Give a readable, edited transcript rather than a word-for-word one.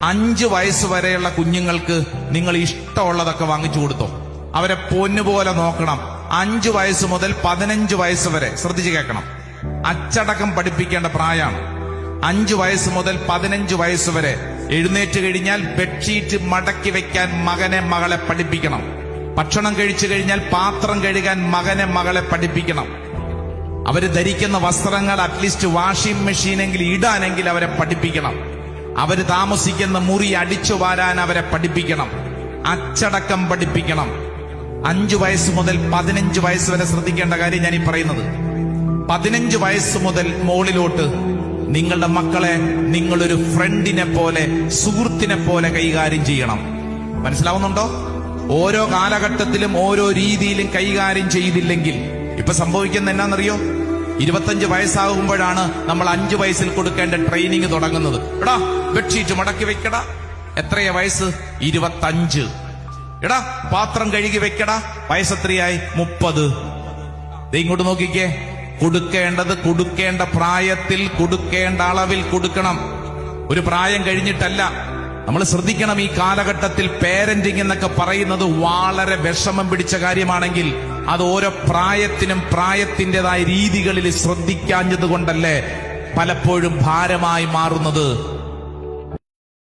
5 വയസ്സ് വരെയുള്ള കുഞ്ഞുങ്ങൾക്ക് നിങ്ങൾ ഇഷ്ടമുള്ളതൊക്കെ വാങ്ങിച്ചു കൊടുത്തോ. അവരെ പൊന്നുപോലെ നോക്കണം. 5 വയസ്സ് മുതൽ 15 വയസ്സ് വരെ ശ്രദ്ധിച്ചു കേൾക്കണം. അച്ചടക്കം പഠിപ്പിക്കേണ്ട പ്രായമാണ്. 5 വയസ്സ് മുതൽ 15 വയസ്സ് വരെ എഴുന്നേറ്റ് കഴിഞ്ഞാൽ ബെഡ്ഷീറ്റ് മടക്കി വെക്കാൻ മകനെ മകളെ പഠിപ്പിക്കണം. ഭക്ഷണം കഴിച്ചു കഴിഞ്ഞാൽ പാത്രം കഴുകാൻ മകനെ മകളെ പഠിപ്പിക്കണം. അവര് ധരിക്കുന്ന വസ്ത്രങ്ങൾ അറ്റ്ലീസ്റ്റ് വാഷിംഗ് മെഷീനെങ്കിൽ ഇടാനെങ്കിൽ അവരെ പഠിപ്പിക്കണം. അവര് താമസിക്കുന്ന മുറി അടിച്ചു വാരാൻ അവരെ പഠിപ്പിക്കണം. അച്ചടക്കം പഠിപ്പിക്കണം. 5 വയസ്സ് മുതൽ 15 വയസ്സ് വരെ ശ്രദ്ധിക്കേണ്ട കാര്യം ഞാൻ ഈ പറയുന്നത്. 15 വയസ്സ് മുതൽ മുകളിലോട്ട് നിങ്ങളുടെ മക്കളെ നിങ്ങളൊരു ഫ്രണ്ടിനെ പോലെ, സുഹൃത്തിനെ പോലെ കൈകാര്യം ചെയ്യണം. മനസ്സിലാവുന്നുണ്ടോ? ഓരോ കാലഘട്ടത്തിലും ഓരോ രീതിയിലും കൈകാര്യം ചെയ്തില്ലെങ്കിൽ ഇപ്പൊ സംഭവിക്കുന്ന എന്നാന്നറിയോ? 25 വയസ്സാകുമ്പോഴാണ് നമ്മൾ 5 വയസ്സിൽ കൊടുക്കേണ്ട ട്രെയിനിങ് തുടങ്ങുന്നത്. എടാ ബെഡ്ഷീറ്റ് മടക്കി വെക്കടാ. എത്രയാ വയസ്സ്? 25. എടാ പാത്രം കഴുകി വെക്കടാ. വയസ്സെത്രയായി? 30. ഇങ്ങോട്ട് നോക്കിക്കേ. കൊടുക്കേണ്ടത് കൊടുക്കേണ്ട പ്രായത്തിൽ, കൊടുക്കേണ്ട അളവിൽ കൊടുക്കണം. ഒരു പ്രായം കഴിഞ്ഞിട്ടല്ല. നമ്മൾ ശ്രദ്ധിക്കണം. ഈ കാലഘട്ടത്തിൽ പേരന്റിംഗ് എന്നൊക്കെ പറയുന്നത് വളരെ വിഷമം പിടിച്ച കാര്യമാണെങ്കിൽ അത് ഓരോ പ്രായത്തിനും പ്രായത്തിൻ്റെതായ രീതികളിൽ ശ്രദ്ധിക്കാഞ്ഞത് കൊണ്ടല്ലേ പലപ്പോഴും ഭാരമായി മാറുന്നത്.